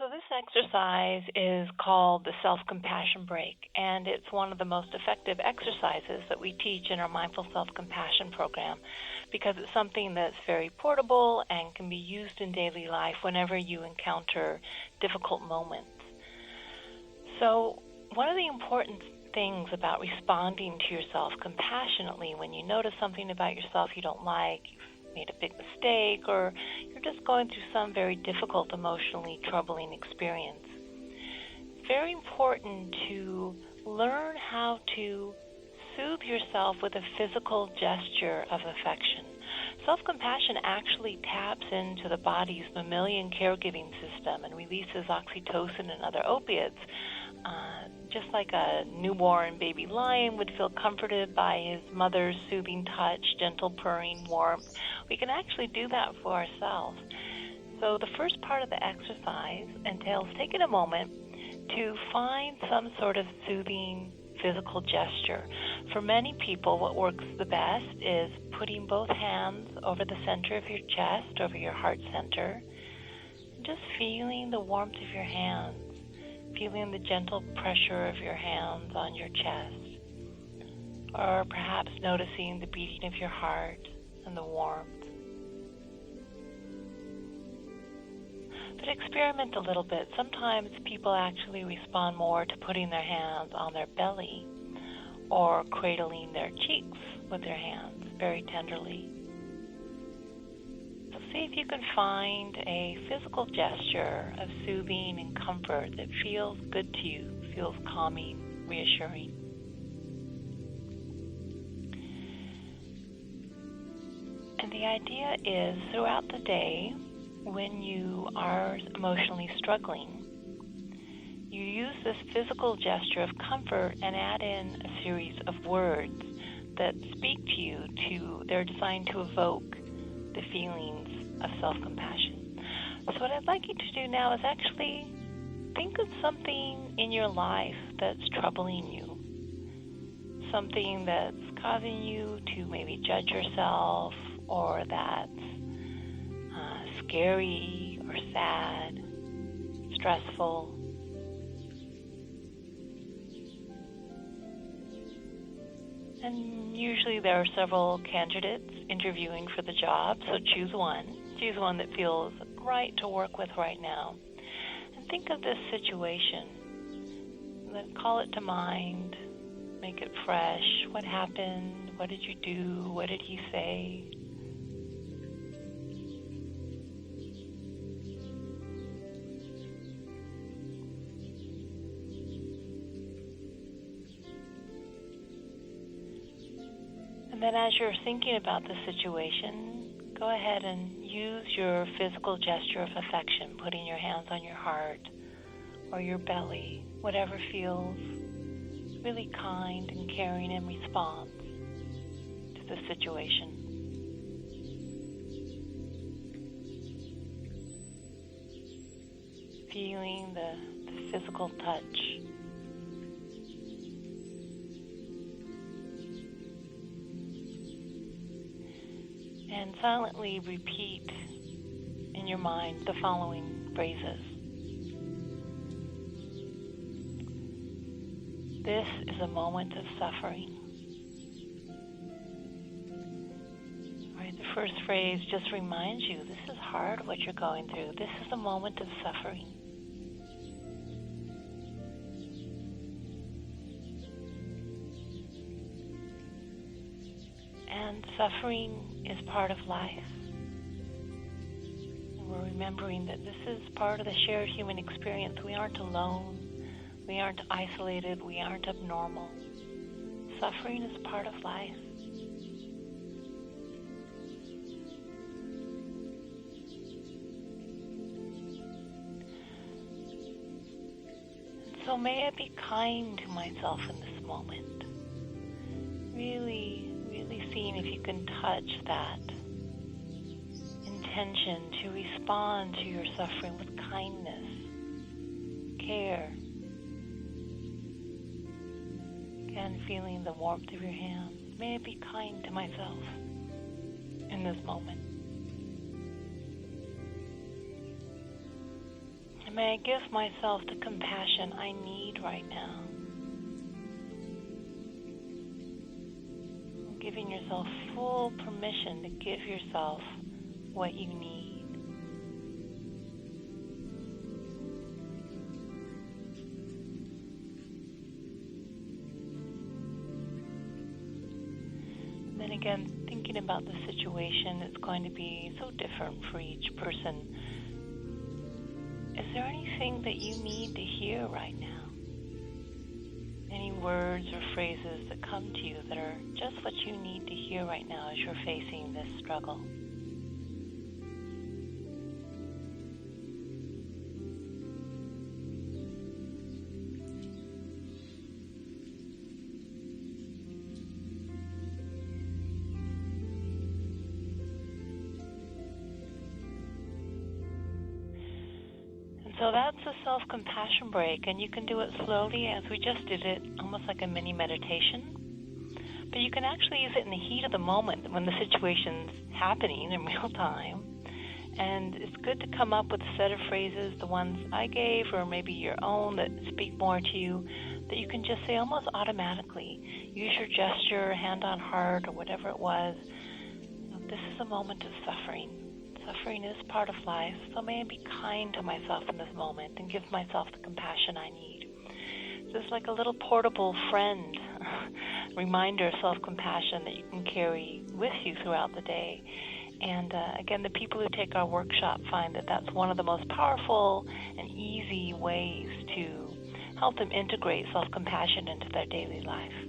So this exercise is called the self-compassion break, and it's one of the most effective exercises that we teach in our Mindful Self-Compassion program because it's something that's very portable and can be used in daily life whenever you encounter difficult moments. So one of the important things about responding to yourself compassionately when you notice something about yourself you don't like, you've made a big mistake, or you're just going through some very difficult, emotionally troubling experience, it's very important to learn how to soothe yourself with a physical gesture of affection. Self-compassion actually taps into the body's mammalian caregiving system and releases oxytocin and other opiates. Just like a newborn baby lion would feel comforted by his mother's soothing touch, gentle purring, warmth, we can actually do that for ourselves. So the first part of the exercise entails taking a moment to find some sort of soothing physical gesture. For many people, what works the best is putting both hands over the center of your chest, over your heart center, and just feeling the warmth of your hands, feeling the gentle pressure of your hands on your chest, or perhaps noticing the beating of your heart and the warmth. But experiment a little bit. Sometimes people actually respond more to putting their hands on their belly or cradling their cheeks with their hands very tenderly. So see if you can find a physical gesture of soothing and comfort that feels good to you, feels calming, reassuring. And the idea is throughout the day, when you are emotionally struggling, you use this physical gesture of comfort and add in a series of words that speak to you. They're designed to evoke the feelings of self-compassion. So what I'd like you to do now is actually think of something in your life that's troubling you, something that's causing you to maybe judge yourself, or that's scary or sad, stressful. And usually there are several candidates interviewing for the job, so choose one. Choose one that feels right to work with right now. And think of this situation. Then call it to mind. Make it fresh. What happened? What did you do? What did he say? And then as you're thinking about the situation, go ahead and use your physical gesture of affection, putting your hands on your heart or your belly, whatever feels really kind and caring in response to the situation. Feeling the physical touch. And silently repeat in your mind the following phrases. This is a moment of suffering. All right, the first phrase just reminds you, this is hard what you're going through. This is a moment of suffering. And suffering is part of life. And we're remembering that this is part of the shared human experience. We aren't alone. We aren't isolated. We aren't abnormal. Suffering is part of life. And so may I be kind to myself in this moment. Really seeing if you can touch that intention to respond to your suffering with kindness, care, and feeling the warmth of your hands. May I be kind to myself in this moment. And may I give myself the compassion I need right now. Giving yourself full permission to give yourself what you need. Then again, thinking about the situation, it's going to be so different for each person. Is there anything that you need to hear right now? Any words or phrases that come to you that are just what you need to hear right now as you're facing this struggle? So that's a self-compassion break, and you can do it slowly as we just did it, almost like a mini meditation. But you can actually use it in the heat of the moment when the situation's happening in real time. And it's good to come up with a set of phrases, the ones I gave or maybe your own that speak more to you, that you can just say almost automatically. Use your gesture, hand on heart, or whatever it was. This is a moment of suffering. Suffering is part of life, so may I be kind to myself in this moment and give myself the compassion I need. So it's like a little portable friend, reminder of self-compassion that you can carry with you throughout the day. And again, the people who take our workshop find that that's one of the most powerful and easy ways to help them integrate self-compassion into their daily life.